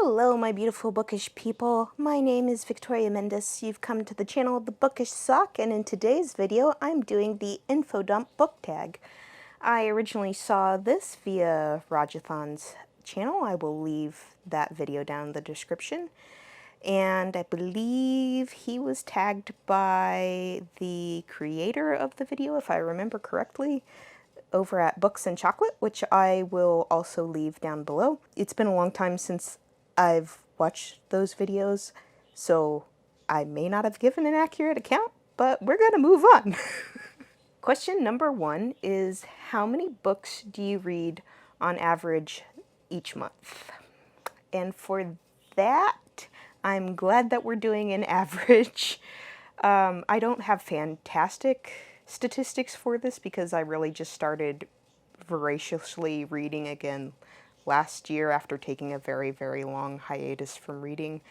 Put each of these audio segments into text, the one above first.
Hello, my beautiful bookish people. My name is Victoria Mendes. You've come to the channel The Bookish Sock, and in today's video, I'm doing the info dump book tag. I originally saw this via Rajathan's channel. I will leave that video down in the description. And I believe he was tagged by the creator of the video, if I remember correctly, over at Books and Chocolate, which I will also leave down below. It's been a long time since I've watched those videos, so I may not have given an accurate account, but we're gonna move on. Question number 1 is, how many books do you read on average each month? And for that, I'm glad that we're doing an average. I don't have fantastic statistics for this because I really just started voraciously reading again last year after taking a very, very long hiatus from reading.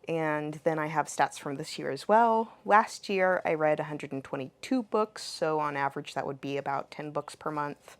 And then I have stats from this year as well. Last year I read 122 books, so on average that would be about 10 books per month.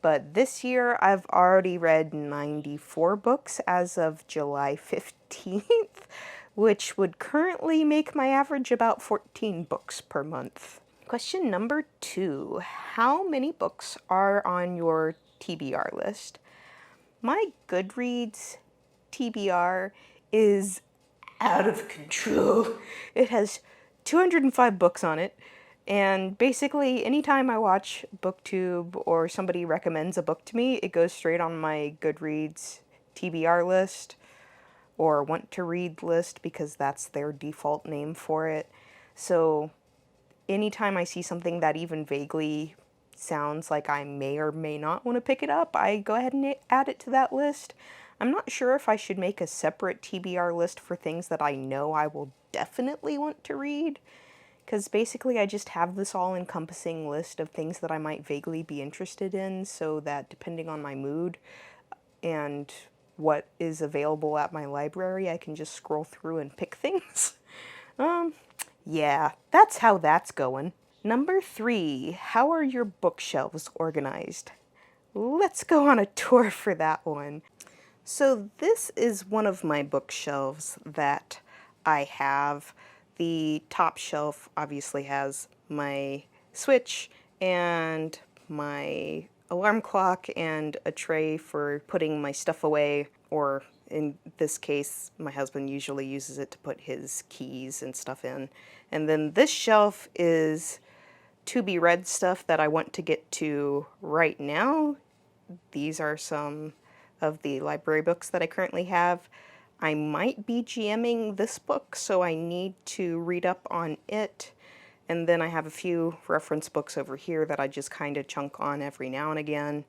But this year I've already read 94 books as of July 15th, which would currently make my average about 14 books per month. Question number 2, how many books are on your TBR list? My Goodreads TBR is out of control. It has 205 books on it, and basically anytime I watch BookTube or somebody recommends a book to me, it goes straight on my Goodreads TBR list or want to read list because that's their default name for it. So anytime I see something that even vaguely sounds like I may or may not want to pick it up, I go ahead and add it to that list. I'm not sure if I should make a separate TBR list for things that I know I will definitely want to read, because basically I just have this all-encompassing list of things that I might vaguely be interested in, so that depending on my mood and what is available at my library, I can just scroll through and pick things. Yeah, that's how that's going. Number 3, how are your bookshelves organized? Let's go on a tour for that one. So this is one of my bookshelves that I have. The top shelf obviously has my Switch and my alarm clock and a tray for putting my stuff away, or in this case, my husband usually uses it to put his keys and stuff in. And then this shelf is to be read stuff that I want to get to right now. These are some of the library books that I currently have. I might be GMing this book, so I need to read up on it. And then I have a few reference books over here that I just kind of chunk on every now and again.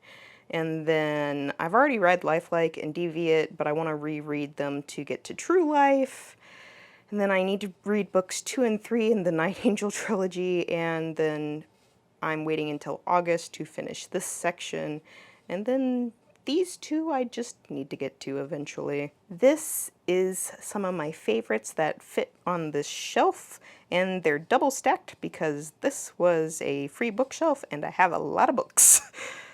And then I've already read Lifelike and Deviate, but I want to reread them to get to True Life. And then I need to read books 2 and 3 in the Night Angel trilogy, and then I'm waiting until August to finish this section. And then these two I just need to get to eventually. This is some of my favorites that fit on this shelf, and they're double stacked because this was a free bookshelf and I have a lot of books.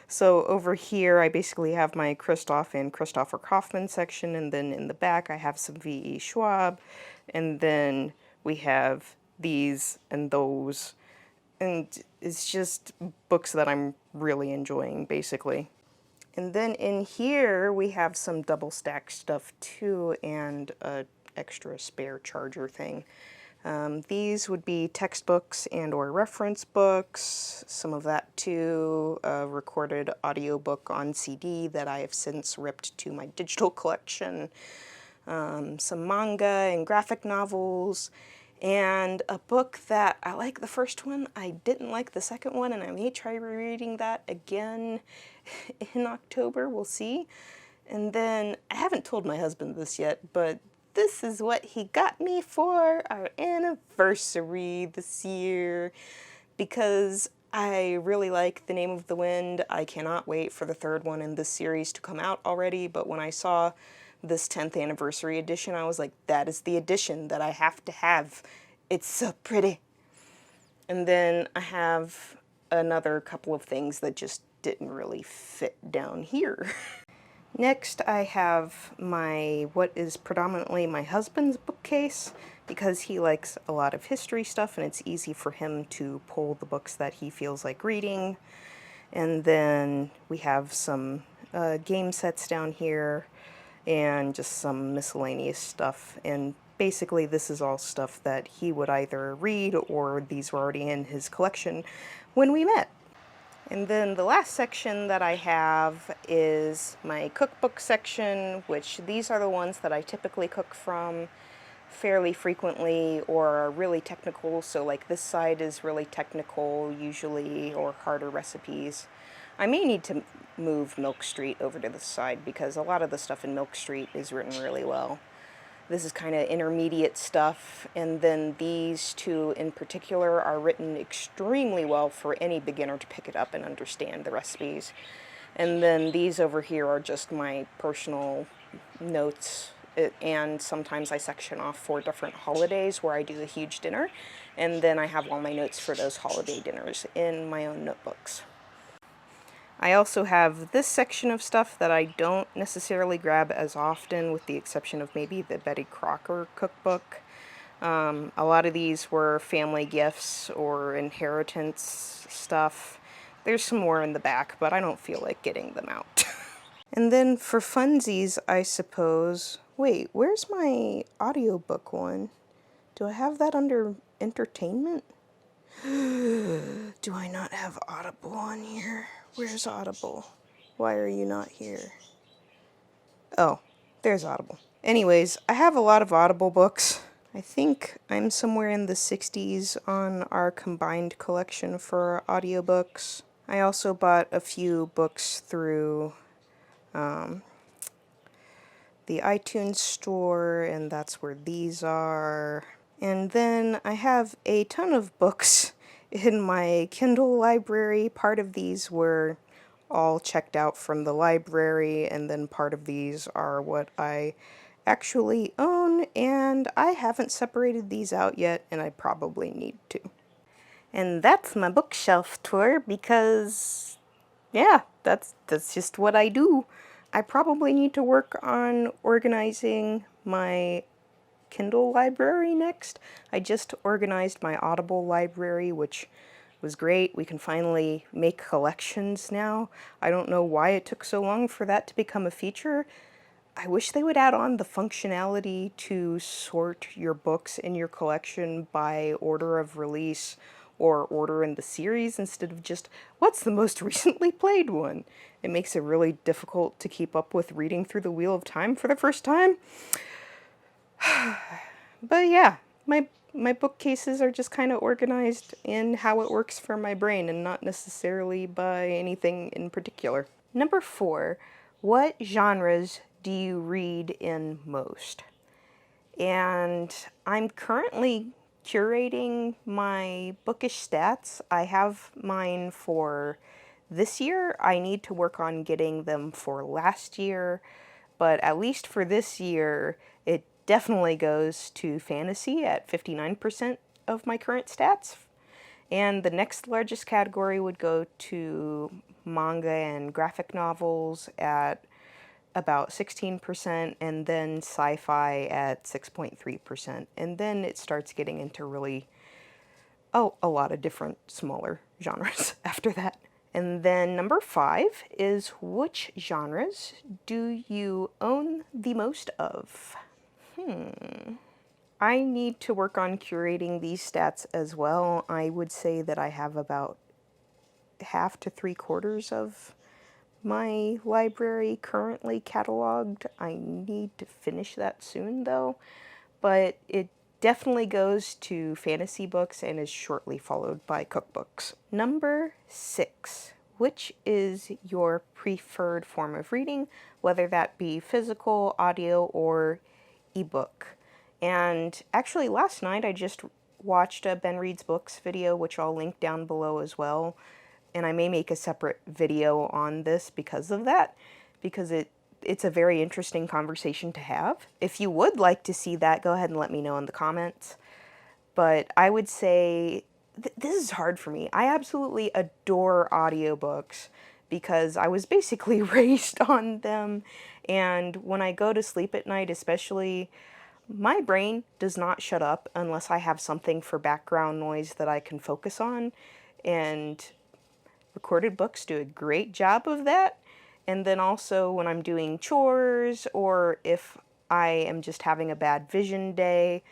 So over here I basically have my Christoph and Christopher Kaufman section, and then in the back I have some V.E. Schwab, and then we have these and those, and it's just books that I'm really enjoying basically. And then in here we have some double stacked stuff too, and an extra spare charger thing. These would be textbooks and or reference books, some of that too, a recorded audiobook on CD that I have since ripped to my digital collection, some manga and graphic novels, and a book that I like the first one, I didn't like the second one, and I may try rereading that again in October, we'll see. And then, I haven't told my husband this yet, but this is what he got me for our anniversary this year, because I really like The Name of the Wind. I cannot wait for the third one in this series to come out already, but when I saw this 10th anniversary edition, I was like, that is the edition that I have to have. It's so pretty. And then I have another couple of things that just didn't really fit down here. Next, I have what is predominantly my husband's bookcase, because he likes a lot of history stuff and it's easy for him to pull the books that he feels like reading. And then we have some game sets down here and just some miscellaneous stuff. And basically this is all stuff that he would either read or these were already in his collection when we met. And then the last section that I have is my cookbook section, which these are the ones that I typically cook from fairly frequently or are really technical. So like this side is really technical usually, or harder recipes. I may need to move Milk Street over to this side because a lot of the stuff in Milk Street is written really well. This is kind of intermediate stuff, and then these two in particular are written extremely well for any beginner to pick it up and understand the recipes. And then these over here are just my personal notes, and sometimes I section off for different holidays where I do a huge dinner, and then I have all my notes for those holiday dinners in my own notebooks. I also have this section of stuff that I don't necessarily grab as often, with the exception of maybe the Betty Crocker cookbook. A lot of these were family gifts or inheritance stuff. There's some more in the back, but I don't feel like getting them out. And then for funsies, I suppose... Wait, where's my audiobook one? Do I have that under entertainment? Do I not have Audible on here? Where's Audible? Why are you not here? Oh, there's Audible. Anyways, I have a lot of Audible books. I think I'm somewhere in the 60s on our combined collection for audiobooks. I also bought a few books through the iTunes store, and that's where these are. And then I have a ton of books in my Kindle library. Part of these were all checked out from the library, and then part of these are what I actually own, and I haven't separated these out yet, and I probably need to. And that's my bookshelf tour because, yeah, that's just what I do. I probably need to work on organizing my Kindle library next. I just organized my Audible library, which was great. We can finally make collections now. I don't know why it took so long for that to become a feature. I wish they would add on the functionality to sort your books in your collection by order of release or order in the series instead of just what's the most recently played one. It makes it really difficult to keep up with reading through the Wheel of Time for the first time. But yeah, my bookcases are just kind of organized in how it works for my brain and not necessarily by anything in particular. Number 4, what genres do you read in most? And I'm currently curating my bookish stats. I have mine for this year. I need to work on getting them for last year, but at least for this year, it definitely goes to fantasy at 59% of my current stats. And the next largest category would go to manga and graphic novels at about 16%, and then sci-fi at 6.3%. And then it starts getting into really, a lot of different smaller genres after that. And then number 5 is, which genres do you own the most of? I need to work on curating these stats as well. I would say that I have about half to 3/4 of my library currently cataloged. I need to finish that soon though, but it definitely goes to fantasy books and is shortly followed by cookbooks. Number 6, which is your preferred form of reading, whether that be physical, audio, or ebook? And actually last night I just watched a Ben Reads Books video, which I'll link down below as well. And I may make a separate video on this because of that, because it's a very interesting conversation to have. If you would like to see that, go ahead and let me know in the comments. But I would say, this is hard for me. I absolutely adore audiobooks because I was basically raised on them. And when I go to sleep at night especially, my brain does not shut up unless I have something for background noise that I can focus on. And recorded books do a great job of that. And then also when I'm doing chores, or if I am just having a bad vision day,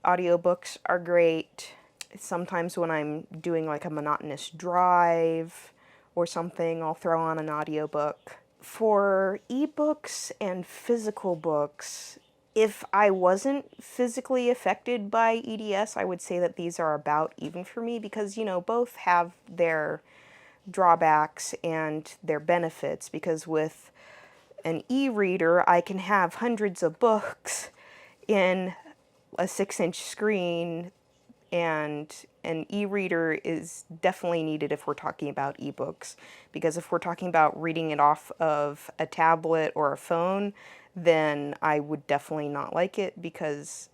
audiobooks are great. Sometimes when I'm doing like a monotonous drive or something, I'll throw on an audiobook. For ebooks and physical books, if I wasn't physically affected by EDS, I would say that these are about even for me because, you know, both have their drawbacks and their benefits, because with an e-reader I can have hundreds of books in a 6-inch screen, and an e-reader is definitely needed if we're talking about ebooks, because if we're talking about reading it off of a tablet or a phone, then I would definitely not like it, because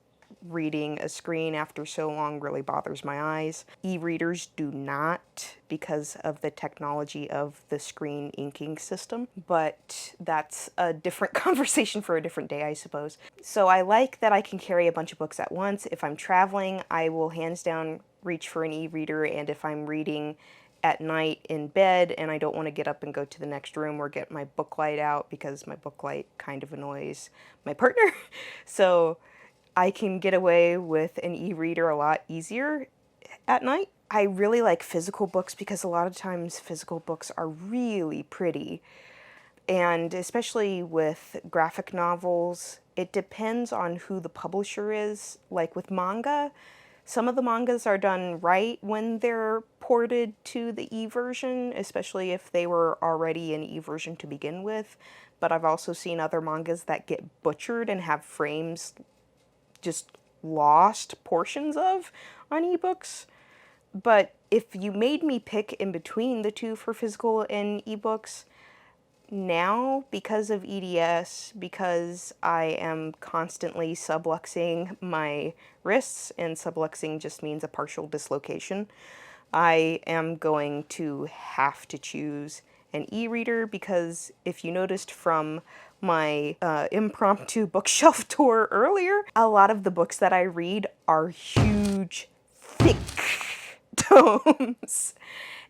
reading a screen after so long really bothers my eyes. E-readers do not, because of the technology of the screen inking system, but that's a different conversation for a different day, I suppose. So I like that I can carry a bunch of books at once. If I'm traveling, I will hands down reach for an e-reader, and if I'm reading at night in bed and I don't want to get up and go to the next room or get my book light out, because my book light kind of annoys my partner, so I can get away with an e-reader a lot easier at night. I really like physical books because a lot of times physical books are really pretty. And especially with graphic novels, it depends on who the publisher is. Like with manga, some of the mangas are done right when they're ported to the e-version, especially if they were already an e-version to begin with. But I've also seen other mangas that get butchered and have frames just lost portions of on ebooks. But if you made me pick in between the two for physical and ebooks, now, because of EDS, because I am constantly subluxing my wrists, and subluxing just means a partial dislocation, I am going to have to choose an e-reader, because if you noticed from my impromptu bookshelf tour earlier, a lot of the books that I read are huge, thick tomes.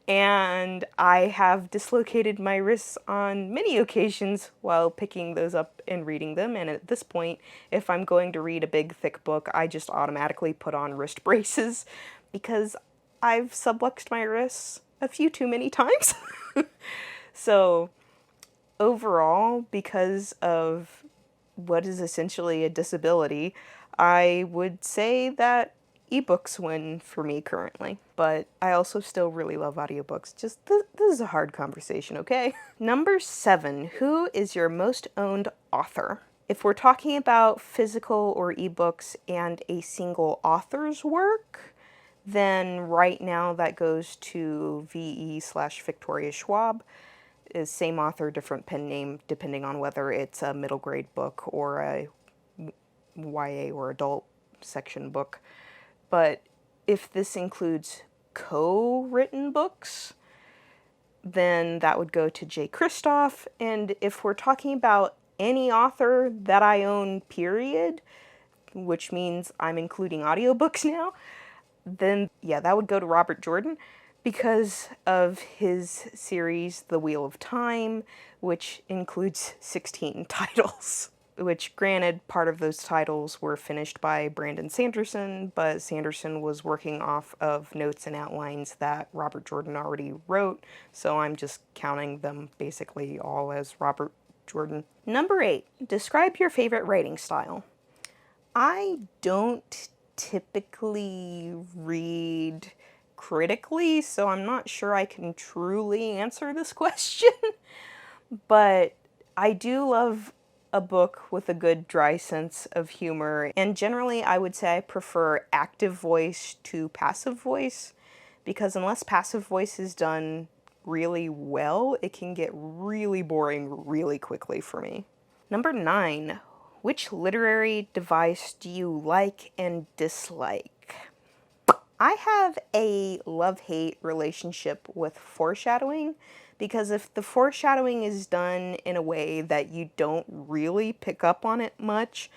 And I have dislocated my wrists on many occasions while picking those up and reading them. And at this point, if I'm going to read a big, thick book, I just automatically put on wrist braces, because I've subluxed my wrists a few too many times. So overall, because of what is essentially a disability, I would say that ebooks win for me currently. But I also still really love audiobooks. Just, this is a hard conversation, okay? Number 7, who is your most owned author? If we're talking about physical or ebooks and a single author's work, then right now that goes to VE/Victoria Schwab. Is same author, different pen name, depending on whether it's a middle grade book or a YA or adult section book. But if this includes co-written books, then that would go to J. Kristoff. And if we're talking about any author that I own, period, which means I'm including audiobooks now, then yeah, that would go to Robert Jordan, because of his series The Wheel of Time, which includes 16 titles. Which, granted, part of those titles were finished by Brandon Sanderson, but Sanderson was working off of notes and outlines that Robert Jordan already wrote, so I'm just counting them basically all as Robert Jordan. Number 8, describe your favorite writing style. I don't typically read critically, so I'm not sure I can truly answer this question, but I do love a book with a good dry sense of humor, and generally I would say I prefer active voice to passive voice, because unless passive voice is done really well, it can get really boring really quickly for me. Number 9, which literary device do you like and dislike? I have a love-hate relationship with foreshadowing, because if the foreshadowing is done in a way that you don't really pick up on it much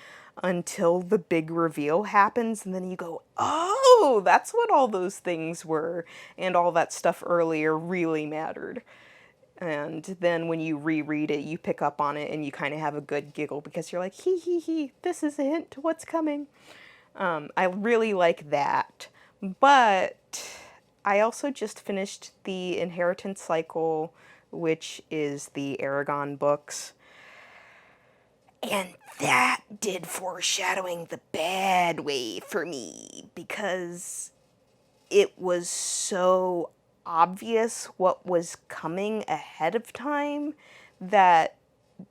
until the big reveal happens, and then you go, oh, that's what all those things were, and all that stuff earlier really mattered. And then when you reread it, you pick up on it and you kind of have a good giggle because you're like, hee hee hee, this is a hint to what's coming. I really like that. But I also just finished the Inheritance Cycle, which is the Aragon books. And that did foreshadowing the bad way for me because it was so obvious what was coming ahead of time that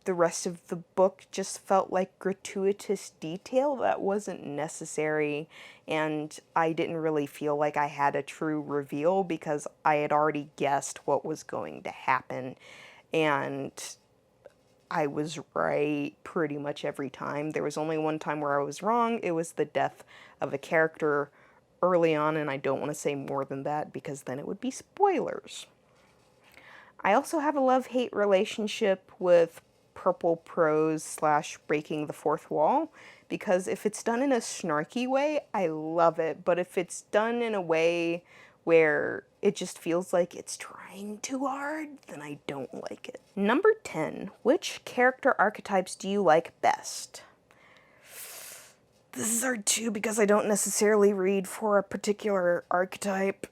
the rest of the book just felt like gratuitous detail that wasn't necessary, and I didn't really feel like I had a true reveal because I had already guessed what was going to happen, and I was right pretty much every time. There was only one time where I was wrong. It was the death of a character early on, and I don't want to say more than that because then it would be spoilers. I also have a love-hate relationship with purple prose / breaking the fourth wall, because if it's done in a snarky way, I love it, but if it's done in a way where it just feels like it's trying too hard, then I don't like it. Number 10, which character archetypes do you like best? This is hard too because I don't necessarily read for a particular archetype.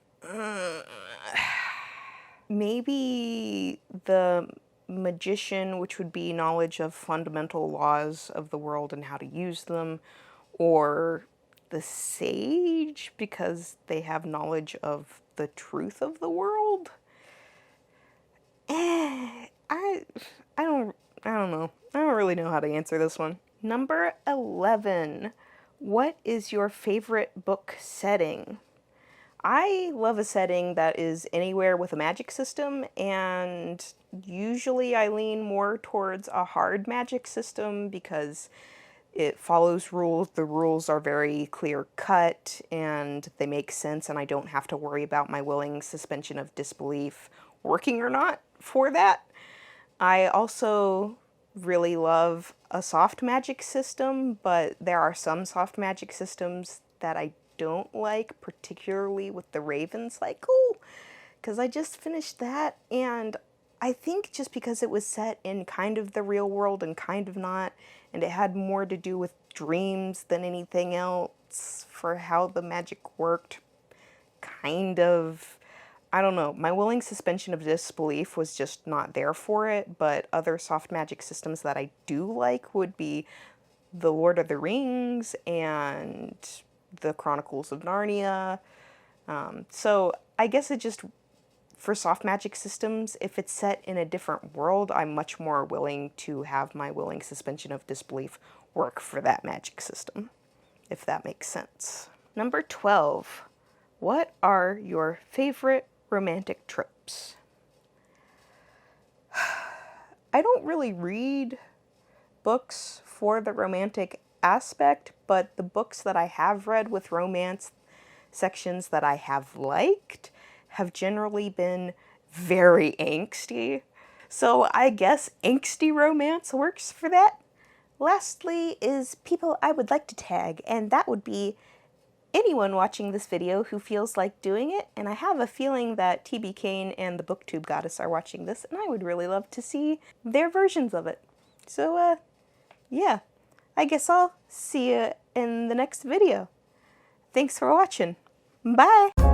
Maybe the magician, which would be knowledge of fundamental laws of the world and how to use them, or the sage because they have knowledge of the truth of the world. I don't know. I don't really know how to answer this one. Number 11. What is your favorite book setting? I love a setting that is anywhere with a magic system, and usually I lean more towards a hard magic system because it follows rules. The rules are very clear cut and they make sense, and I don't have to worry about my willing suspension of disbelief working or not for that. I also really love a soft magic system, but there are some soft magic systems that I don't like, particularly with the Raven cycle, because I just finished that, and I think just because it was set in kind of the real world and kind of not, and it had more to do with dreams than anything else for how the magic worked, kind of. I don't know, my willing suspension of disbelief was just not there for it, but other soft magic systems that I do like would be the Lord of the Rings and the Chronicles of Narnia. So I guess it just, for soft magic systems, if it's set in a different world, I'm much more willing to have my willing suspension of disbelief work for that magic system, if that makes sense. Number 12. What are your favorite romantic tropes? I don't really read books for the romantic aspect, but the books that I have read with romance sections that I have liked have generally been very angsty. So I guess angsty romance works for that. Lastly is people I would like to tag, and that would be anyone watching this video who feels like doing it, and I have a feeling that TB Kane and the Booktube Goddess are watching this, and I would really love to see their versions of it. So, yeah, I guess I'll see you in the next video. Thanks for watching. Bye!